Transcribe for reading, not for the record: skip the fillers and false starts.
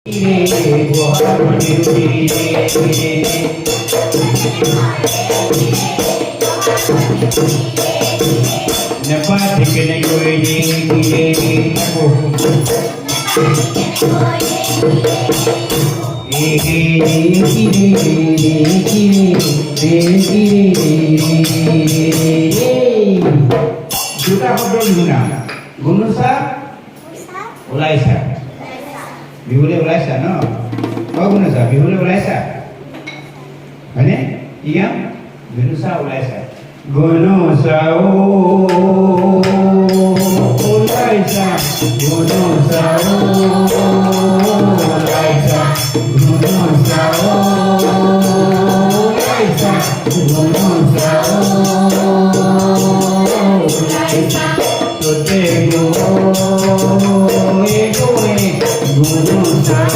Dapat dikenai kue di aku. Sudah betul guna. Gunusa, Ulaisa. Bihule Ulaisa, no? Oh gunusa, bihule Ulaisa. Mana? Iya, gunusa Ulaisa. Gunusa Ulaisa, gunusa